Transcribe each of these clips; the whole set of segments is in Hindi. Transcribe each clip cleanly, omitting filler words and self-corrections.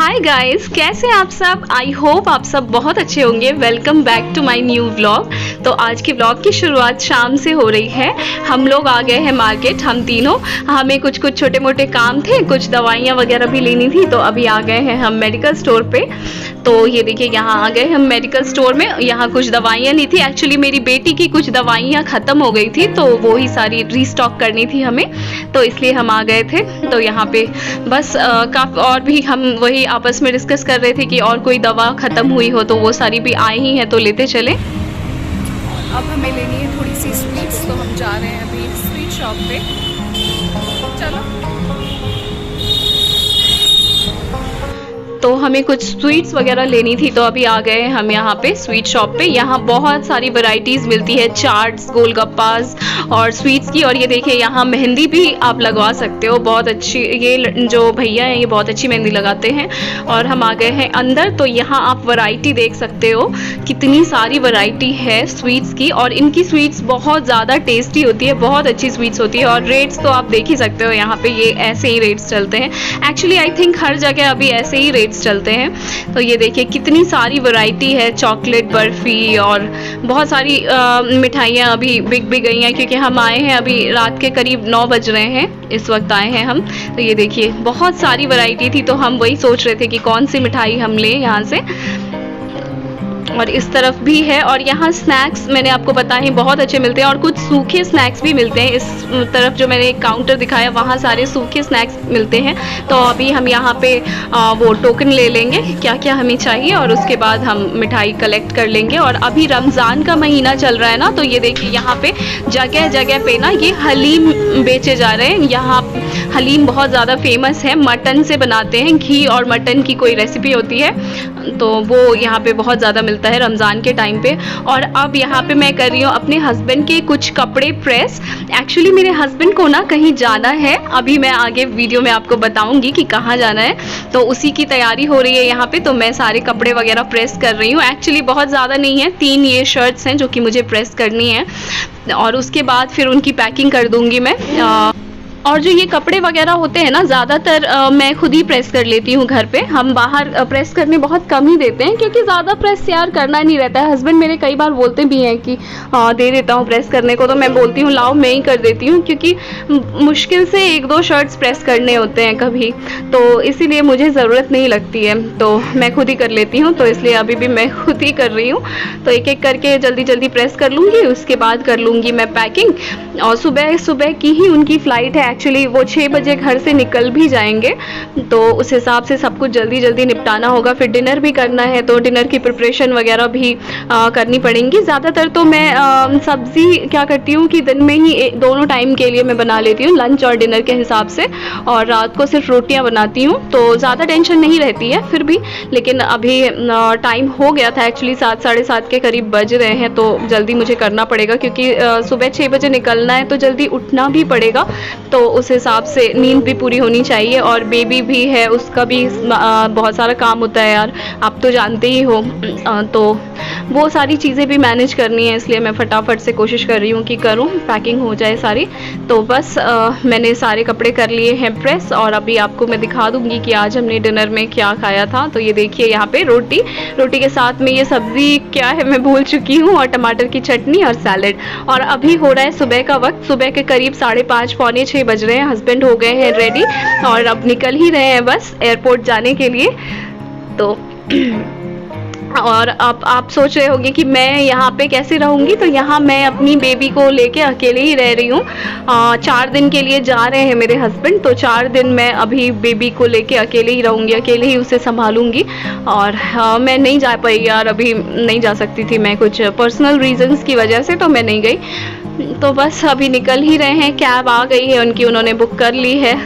हाय गाइस, कैसे हैं आप सब। आई होप आप सब बहुत अच्छे होंगे। Welcome back to my new vlog. तो आज के व्लॉग की शुरुआत शाम से हो रही है। हम लोग आ गए हैं मार्केट, हम तीनों। हमें कुछ छोटे मोटे काम थे, कुछ दवाइयाँ वगैरह भी लेनी थी, तो अभी आ गए हैं हम मेडिकल स्टोर पे। तो ये देखिए यहाँ आ गए हम मेडिकल स्टोर में। यहाँ कुछ दवाइयाँ ली थी। एक्चुअली मेरी बेटी की कुछ दवाइयाँ ख़त्म हो गई थी, तो वो ही सारी रीस्टॉक करनी थी हमें, तो इसलिए हम आ गए थे। तो यहाँ पे बस काफ़ी और भी हम वही आपस में डिस्कस कर रहे थे कि और कोई दवा ख़त्म हुई हो तो वो सारी भी आई ही हैं, तो लेते चले। अब हमें लेनी है थोड़ी सी स्वीट्स, तो हम जा रहे हैं अभी स्वीट शॉप पे। चलो। तो हमें कुछ स्वीट्स वगैरह लेनी थी, तो अभी आ गए हम यहाँ पे स्वीट शॉप पे। यहाँ बहुत सारी वैरायटीज़ मिलती है, चाट्स, गोलगप्पास और स्वीट्स की। और ये देखिए यहाँ मेहंदी भी आप लगवा सकते हो, बहुत अच्छी। ये जो भैया हैं ये बहुत अच्छी मेहंदी लगाते हैं। और हम आ गए हैं अंदर, तो यहाँ आप वैरायटी देख सकते हो, कितनी सारी वैरायटी है स्वीट्स की। और इनकी स्वीट्स बहुत ज़्यादा टेस्टी होती है, बहुत अच्छी स्वीट्स होती है। और रेट्स तो आप देख ही सकते हो, यहाँ पे ये ऐसे ही रेट्स चलते हैं। एक्चुअली आई थिंक हर जगह अभी ऐसे ही रेट्स चलते हैं। तो ये देखिए कितनी सारी वैरायटी है, चॉकलेट बर्फी और बहुत सारी मिठाइयाँ अभी बिक भी गई हैं, क्योंकि हम आए हैं अभी रात के करीब 9 बज रहे हैं, इस वक्त आए हैं हम। तो ये देखिए बहुत सारी वैरायटी थी, तो हम वही सोच रहे थे कि कौन सी मिठाई हम लें यहाँ से। और इस तरफ भी है। और यहाँ स्नैक्स मैंने आपको बताए बहुत अच्छे मिलते हैं, और कुछ सूखे स्नैक्स भी मिलते हैं। इस तरफ जो मैंने एक काउंटर दिखाया वहाँ सारे सूखे स्नैक्स मिलते हैं। तो अभी हम यहाँ पे वो टोकन ले लेंगे क्या क्या हमें चाहिए, और उसके बाद हम मिठाई कलेक्ट कर लेंगे। और अभी रमज़ान का महीना चल रहा है ना, तो ये देखिए यहाँ पे जगह जगह पे ना ये हलीम बेचे जा रहे हैं। यहाँ हलीम बहुत ज़्यादा फेमस है, मटन से बनाते हैं, घी और मटन की कोई रेसिपी होती है, तो वो यहाँ पे बहुत ज़्यादा मिलता है रमज़ान के टाइम पे। और अब यहाँ पे मैं कर रही हूँ अपने हस्बैंड के कुछ कपड़े प्रेस। एक्चुअली मेरे हस्बैंड को ना कहीं जाना है, अभी मैं आगे वीडियो में आपको बताऊंगी कि कहाँ जाना है, तो उसी की तैयारी हो रही है यहाँ पे। तो मैं सारे कपड़े वगैरह प्रेस कर रही हूँ। एक्चुअली बहुत ज़्यादा नहीं है, 3 ये शर्ट्स हैं जो कि मुझे प्रेस करनी है, और उसके बाद फिर उनकी पैकिंग कर दूँगी मैं। और जो ये कपड़े वगैरह होते हैं ना, ज़्यादातर मैं खुद ही प्रेस कर लेती हूँ घर पे। हम बाहर प्रेस करने बहुत कम ही देते हैं, क्योंकि ज़्यादा प्रेस यार करना नहीं रहता है। हस्बैंड मेरे कई बार बोलते भी हैं कि दे देता हूँ प्रेस करने को, तो मैं बोलती हूँ लाओ मैं ही कर देती हूँ, क्योंकि मुश्किल से 1-2 शर्ट्स प्रेस करने होते हैं कभी, तो इसीलिए मुझे ज़रूरत नहीं लगती है, तो मैं खुद ही कर लेती हूँ। तो इसलिए अभी भी मैं खुद ही कर रही हूँ। तो एक एक करके जल्दी जल्दी प्रेस कर लूँगी, उसके बाद कर लूँगी मैं पैकिंग। और सुबह सुबह की ही उनकी फ़्लाइट है। एक्चुअली वो 6 बजे घर से निकल भी जाएंगे, तो उस हिसाब से सब कुछ जल्दी जल्दी निपटाना होगा। फिर डिनर भी करना है, तो डिनर की प्रिपरेशन वगैरह भी करनी पड़ेंगी। ज़्यादातर तो मैं सब्ज़ी क्या करती हूँ कि दिन में ही दोनों टाइम के लिए मैं बना लेती हूँ, लंच और डिनर के हिसाब से, और रात को सिर्फ रोटियाँ बनाती हूँ, तो ज़्यादा टेंशन नहीं रहती है फिर भी। लेकिन अभी टाइम हो गया था, एक्चुअली 7 साढ़े 7 के करीब बज रहे हैं, तो जल्दी मुझे करना पड़ेगा, क्योंकि सुबह 6 बजे निकलना है, तो जल्दी उठना भी पड़ेगा। तो उस हिसाब से नींद भी पूरी होनी चाहिए। और बेबी भी है, उसका भी बहुत सारा काम होता है यार, आप तो जानते ही हो। तो वो सारी चीज़ें भी मैनेज करनी है, इसलिए मैं फटाफट से कोशिश कर रही हूँ कि करूँ, पैकिंग हो जाए सारी। तो बस मैंने सारे कपड़े कर लिए हैं प्रेस, और अभी आपको मैं दिखा दूँगी कि आज हमने डिनर में क्या खाया था। तो ये देखिए यहाँ पे रोटी के साथ में ये सब्ज़ी क्या है मैं भूल चुकी हूँ, और टमाटर की चटनी और सैलेड। और अभी हो रहा है सुबह का वक्त, सुबह के करीब 5:30 पौने 6 बज रहे हैं। हस्बैंड हो गए हैं रेडी, और अब निकल ही रहे हैं बस एयरपोर्ट जाने के लिए। तो और अब आप सोच रहे होंगे कि मैं यहाँ पे कैसे रहूँगी, तो यहाँ मैं अपनी बेबी को लेके अकेले ही रह रही हूँ। 4 दिन के लिए जा रहे हैं मेरे हस्बैंड, तो 4 दिन मैं अभी बेबी को लेके अकेले ही रहूँगी, अकेले ही उसे संभालूँगी। और मैं नहीं जा पाई यार, अभी नहीं जा सकती थी मैं, कुछ पर्सनल रीजंस की वजह से, तो मैं नहीं गई। तो बस अभी निकल ही रहे हैं, कैब आ गई है उनकी, उन्होंने बुक कर ली है।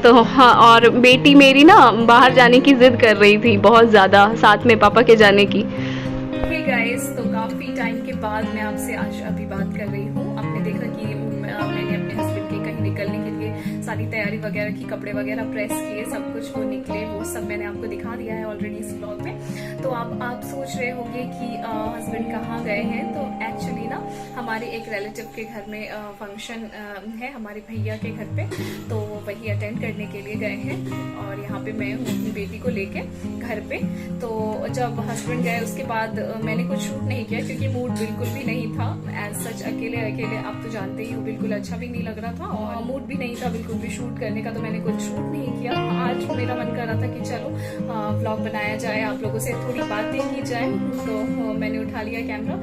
तो हाँ, और बेटी मेरी ना बाहर जाने की जिद कर रही थी बहुत ज़्यादा, साथ में पापा के जाने की। हे गाइस, तो काफ़ी टाइम के बाद मैं आपसे आज अभी बात कर रही हूँ। आपने देखा कि मैंने अपने हस्बैंड के कहीं निकलने के लिए सारी तैयारी वगैरह की, कपड़े वगैरह प्रेस किए, सब कुछ वो निकले, वो सब मैंने आपको दिखा दिया है ऑलरेडी इस ब्लॉग में। तो तो आप सोच रहे होंगे कि हस्बैंड कहाँ गए हैं। तो एक्चुअली ना हमारे एक रिलेटिव के घर में फंक्शन है हमारे भैया के घर पे, तो वही अटेंड करने के लिए गए हैं। और यहाँ पे मैं हूँ अपनी बेटी को लेके घर पे। तो जब हस्बैंड गए उसके बाद मैंने कुछ शूट नहीं किया क्योंकि मूड बिल्कुल भी नहीं था एज सच। अकेले अकेले आप तो जानते ही हो, बिल्कुल अच्छा भी नहीं लग रहा था और मूड भी नहीं था बिल्कुल भी शूट करने का, तो मैंने कुछ शूट नहीं किया। आज मेरा मन कर रहा था कि चलो व्लॉग बनाया जाए, आप लोगों से थोड़ी बातें की जाए, तो मैंने उठा लिया कैमरा।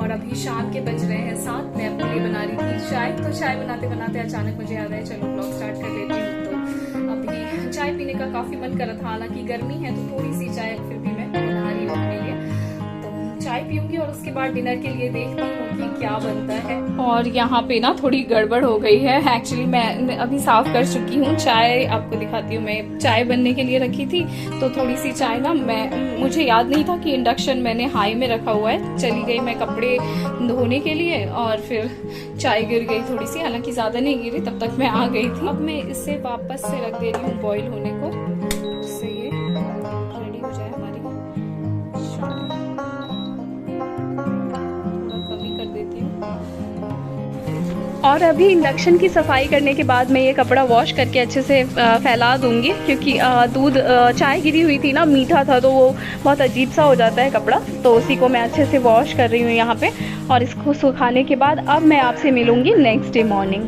और अभी शाम के बज रहे हैं 7, मैं अपने लिए बना रही थी चाय। तो चाय बनाते बनाते अचानक मुझे याद आया चलो व्लॉग स्टार्ट कर लेती हूँ। तो अभी चाय पीने का काफी मन कर रहा था, हालांकि गर्मी है तो थोड़ी सी चाय फिर भी मैं बना रही हूँ अपने लिए। तो चाय पीऊंगी और उसके बाद डिनर के लिए देखती हूँ कि क्या बनता है। और यहाँ पे ना थोड़ी गड़बड़ हो गई है। एक्चुअली मैं अभी साफ कर चुकी हूँ। चाय आपको दिखाती हूँ, मैं चाय बनने के लिए रखी थी तो थोड़ी सी चाय ना मुझे याद नहीं था कि इंडक्शन मैंने हाई में रखा हुआ है। चली गई मैं कपड़े धोने के लिए और फिर चाय गिर गई थोड़ी सी, हालांकि ज्यादा नहीं गिरी, तब तक मैं आ गई थी। अब मैं इसे वापस से रख दे रही हूँ बॉईल होने को, इससे ये रेडी हो जाए हमारी चाय। कर देती हूँ। और अभी इंडक्शन की सफाई करने के बाद मैं ये कपड़ा वॉश करके अच्छे से फैला दूंगी, क्योंकि दूध चाय गिरी हुई थी ना, मीठा था तो वो बहुत अजीब सा हो जाता है कपड़ा। तो उसी को मैं अच्छे से वॉश कर रही हूँ यहाँ पे। और इसको सुखाने के बाद अब मैं आपसे मिलूंगी नेक्स्ट डे मॉर्निंग।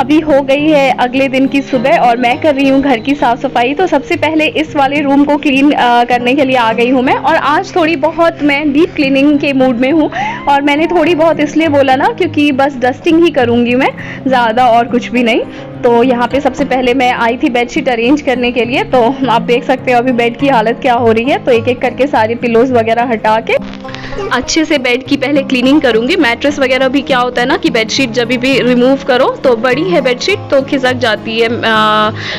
अभी हो गई है अगले दिन की सुबह और मैं कर रही हूँ घर की साफ सफाई। तो सबसे पहले इस वाले रूम को क्लीन करने के लिए आ गई हूँ मैं। और आज थोड़ी बहुत मैं डीप क्लीनिंग के मूड में हूँ। और मैंने थोड़ी बहुत इसलिए बोला ना क्योंकि बस डस्टिंग ही करूँगी मैं, ज़्यादा और कुछ भी नहीं। तो यहाँ पे सबसे पहले मैं आई थी बेडशीट अरेंज करने के लिए। तो आप देख सकते हो अभी बेड की हालत क्या हो रही है। तो एक एक करके सारे पिलोज वगैरह हटा के अच्छे से बेड की पहले क्लीनिंग करूंगी। मैट्रेस वगैरह भी क्या होता है ना कि बेडशीट जब भी रिमूव करो तो बड़ी है बेडशीट तो खिसक जाती है,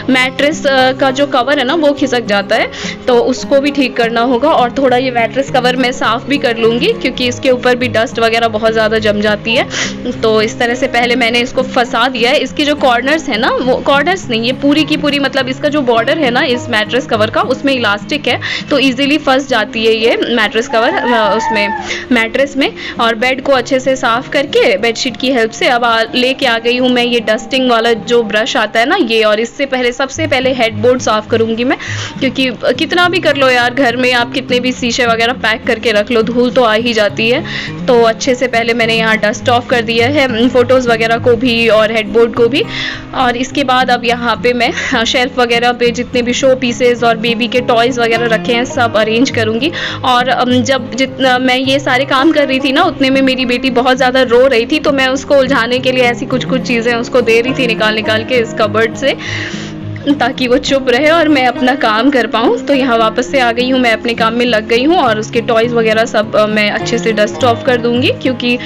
मैट्रेस का जो कवर है ना वो खिसक जाता है, तो उसको भी ठीक करना होगा। और थोड़ा ये मैट्रेस कवर मैं साफ भी कर लूँगी क्योंकि इसके ऊपर भी डस्ट वगैरह बहुत ज़्यादा जम जाती है। तो इस तरह से पहले मैंने इसको फंसा दिया है। इसकी जो कॉर्नर्स है ना, वो कॉर्नर्स नहीं, ये पूरी की पूरी मतलब इसका जो बॉर्डर है ना इस मैट्रेस कवर का, उसमें इलास्टिक है तो ईजिली फंस जाती है ये मैट्रेस कवर उसमें मैट्रेस में। और बेड को अच्छे से साफ करके बेडशीट की हेल्प से अब लेके आ गई हूँ मैं ये डस्टिंग वाला जो ब्रश आता है ना ये। और इससे पहले सबसे पहले हेडबोर्ड साफ करूंगी मैं, क्योंकि कितना भी कर लो यार घर में, आप कितने भी शीशे वगैरह पैक करके रख लो, धूल तो आ ही जाती है। तो अच्छे से पहले मैंने यहाँ डस्ट ऑफ कर दिया है फोटोज वगैरह को भी और हेडबोर्ड को भी। और इसके बाद अब यहाँ पे मैं शेल्फ वगैरह पे जितने भी शो पीसेज और बेबी के टॉयज वगैरह रखे हैं सब अरेंज करूंगी। और जब जितना मैं ये सारे काम कर रही थी ना उतने में मेरी बेटी बहुत ज़्यादा रो रही थी, तो मैं उसको उलझाने के लिए ऐसी कुछ चीज़ें उसको दे रही थी निकाल के इस कबर्ड से, ताकि वो चुप रहे और मैं अपना काम कर पाऊँ। तो यहाँ वापस से आ गई हूँ, मैं अपने काम में लग गई हूँ और उसके टॉयज़ वगैरह सब मैं अच्छे से डस्ट ऑफ कर दूँगी, क्योंकि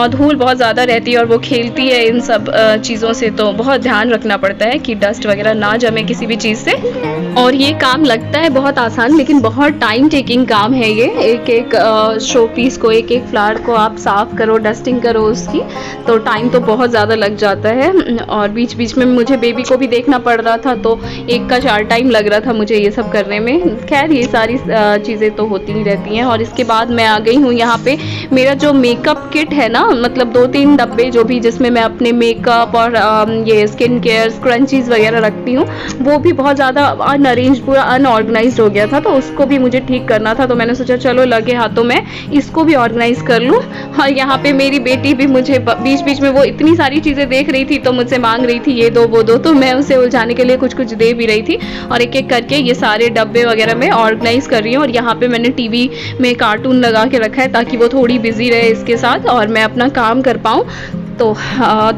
धूल बहुत ज़्यादा रहती है और वो खेलती है इन सब चीज़ों से, तो बहुत ध्यान रखना पड़ता है कि डस्ट वगैरह ना जमे किसी भी चीज़ से। और ये काम लगता है बहुत आसान लेकिन बहुत टाइम टेकिंग काम है ये। एक एक शो पीस को, एक एक फ्लावर को आप साफ़ करो, डस्टिंग करो उसकी, तो टाइम तो बहुत ज़्यादा लग जाता है। और बीच बीच में मुझे बेबी को भी देखना पड़ रहा था, तो एक का 4 टाइम लग रहा था मुझे ये सब करने में। खैर ये सारी चीज़ें तो होती ही रहती हैं। और इसके बाद मैं आ गई हूँ यहाँ पे, मेरा जो मेकअप किट है ना, मतलब 2-3 डब्बे जो भी जिसमें मैं अपने मेकअप और ये स्किन केयर स्क्रंचीज वगैरह रखती हूँ, वो भी बहुत ज़्यादा अनअरेंज, पूरा अनऑर्गेनाइज्ड हो गया था, तो उसको भी मुझे ठीक करना था। तो मैंने सोचा चलो लगे हाथों में इसको भी ऑर्गेनाइज कर लूँ। और यहाँ पे मेरी बेटी भी मुझे बीच बीच में वो इतनी सारी चीज़ें देख रही थी तो मुझसे मांग रही थी ये दो वो दो, तो मैं उसे उलझाने के लिए कुछ दे भी रही थी। और एक एक करके ये सारे डब्बे वगैरह मैं ऑर्गेनाइज कर रही हूँ। और यहाँ पे मैंने टीवी में कार्टून लगा के रखा है ताकि वो थोड़ी बिजी रहे इसके साथ और मैं अपना काम कर पाऊँ। तो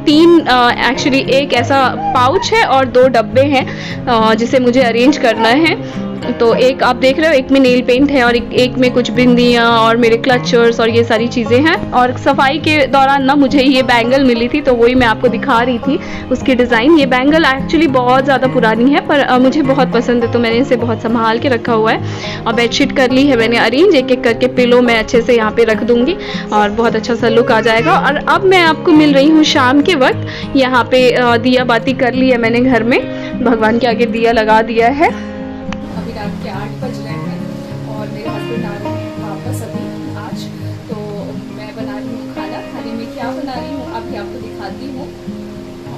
3 एक्चुअली एक ऐसा पाउच है और 2 डब्बे हैं जिसे मुझे अरेंज करना है। तो एक आप देख रहे हो, एक में नेल पेंट है और एक में कुछ बिंदियाँ और मेरे क्लचर्स और ये सारी चीज़ें हैं। और सफाई के दौरान ना मुझे ये बैंगल मिली थी, तो वही मैं आपको दिखा रही थी उसकी डिज़ाइन। ये बैंगल एक्चुअली बहुत ज़्यादा पुरानी है पर मुझे बहुत पसंद है, तो मैंने इसे बहुत संभाल के रखा हुआ है। और बेडशीट कर ली है मैंने अरेंज, एक एक करके पिलो मैं अच्छे से यहाँ पे रख दूँगी और बहुत अच्छा सा लुक आ जाएगा। और अब मैं आपको मिल रही हूँ शाम के वक्त। यहाँ पे दिया बाती कर ली है मैंने घर में, भगवान के आगे दिया लगा दिया है। अभी रात के 8 बज रहे हैं और मेरे हस्बैंड आ रहे हैं वापस अभी आज। तो मैं बना रही हूँ खाना, खाने में क्या बना रही हूँ अभी आपको दिखाती हूँ।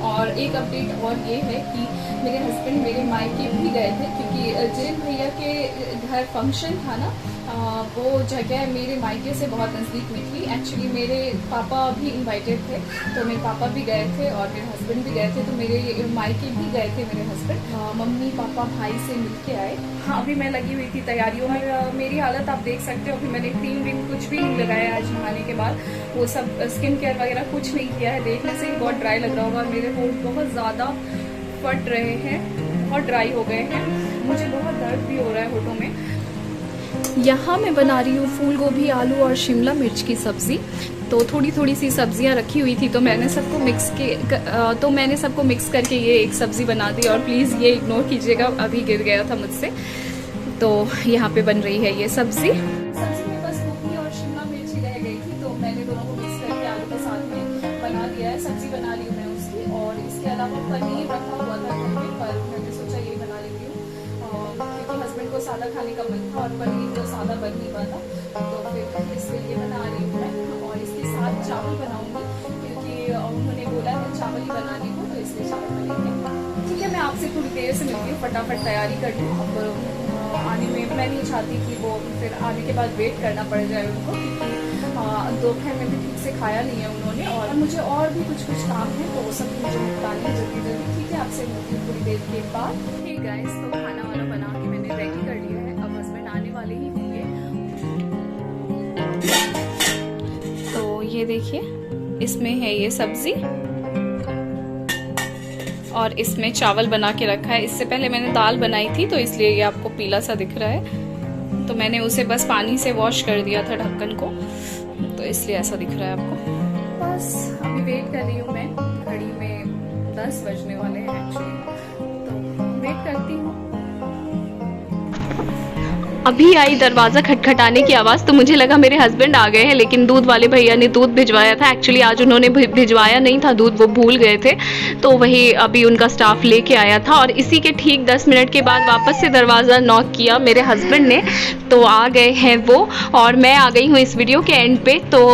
और एक अपडेट और ये है कि मेरे हस्बैंड मेरे मायके भी गए थे, क्योंकि जैन भैया के घर फंक्शन था ना, वो जगह मेरे मायके से बहुत नज़दीक में थी। एक्चुअली मेरे पापा भी इनवाइटेड थे, तो मेरे पापा भी गए थे और मेरे हस्बैंड भी गए थे, तो मेरे मायके भी गए थे मेरे हस्बैंड। मम्मी पापा भाई से मिल के आए। हाँ, अभी मैं लगी हुई थी तैयारियों में। मेरी हालत आप देख सकते हो, अभी मैंने क्रीम व्रीम कुछ भी नहीं लगाया आज नहाने के बाद। वो सब स्किन केयर वगैरह कुछ नहीं किया है। देखने से ही बहुत ड्राई लग रहा होगा। मेरे होंठ बहुत ज़्यादा फट रहे हैं, बहुत ड्राई हो गए हैं। मुझे बहुत दर्द भी हो रहा है होठों में। यहाँ मैं बना रही हूँ फूल गोभी, आलू और शिमला मिर्च की सब्ज़ी। तो थोड़ी थोड़ी सी सब्जियाँ रखी हुई थी, तो मैंने सबको मिक्स करके ये एक सब्ज़ी बना दी। और प्लीज़ ये इग्नोर कीजिएगा, अभी गिर गया था मुझसे। तो यहाँ पे बन रही है ये सब्ज़ी में बस गोभी और शिमला मिर्च ही रह गई थी, तो मैंने दोनों को मिक्स करके आलू के साथ में बना दिया है। सब्ज़ी बना ली हूँ मैं उसकी। और इसके अलावा पनीर रखा हुआ था घर में, पर मैंने सोचा यही बना लेती हूँ, क्योंकि हस्बैंड को सादा खाने का मन था और पनीर तो सादा बन नहीं पाता, तो फिर इसके लिए बना रही हूँ मैं। और इसके साथ चावल बनाऊँगी, क्योंकि उन्होंने बोला है चावल ही बनाने को, तो इसलिए चावल बनेंगे। ठीक है, मैं आपसे थोड़ी देर से मिलती हूँ, फटाफट तैयारी कर लूँ। अब आने में मैं नहीं चाहती कि वो फिर आने के बाद वेट करना पड़ जाए उनको, क्योंकि दोपहर में भी ठीक से खाया नहीं है उन्होंने। और मुझे और भी कुछ काम है, तो वो सब मुझे निपटानी है जल्दी जल्दी। ठीक है, आपसे मिलती हूँ थोड़ी देर के बाद। हे गाइस, तो खाना वाना बना के मैंने रेडी कर लिया है। अब हस्बैंड आने वाले ही होंगे। तो ये देखिए, इसमें है ये सब्जी और इसमें चावल बना के रखा है। इससे पहले मैंने दाल बनाई थी, तो इसलिए ये आपको पीला सा दिख रहा है। तो मैंने उसे बस पानी से वॉश कर दिया था ढक्कन को, तो इसलिए ऐसा दिख रहा है आपको। बस अभी वेट कर रही हूँ मैं। घड़ी में 10 बजने वाले हैं एक्चुअली, तो वेट करती हूँ। अभी आई दरवाज़ा खटखटाने की आवाज़, तो मुझे लगा मेरे हस्बैंड आ गए हैं, लेकिन दूध वाले भैया ने दूध भिजवाया था। एक्चुअली आज उन्होंने भिजवाया नहीं था दूध, वो भूल गए थे, तो वही अभी उनका स्टाफ लेके आया था। और इसी के ठीक 10 मिनट के बाद वापस से दरवाज़ा नॉक किया मेरे हस्बैंड ने, तो आ गए हैं वो। और मैं आ गई हूँ इस वीडियो के एंड पे। तो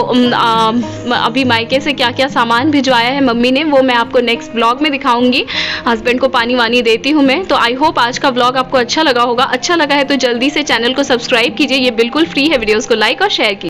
अभी मायके से क्या क्या सामान भिजवाया है मम्मी ने, वो मैं आपको नेक्स्ट ब्लॉग में दिखाऊंगी। हस्बैंड को पानी वानी देती हूँ मैं। तो आई होप आज का ब्लॉग आपको अच्छा लगा होगा। अच्छा लगा है तो जल्दी से चैनल को सब्सक्राइब कीजिए, ये बिल्कुल फ्री है। वीडियोस को लाइक और शेयर कीजिए।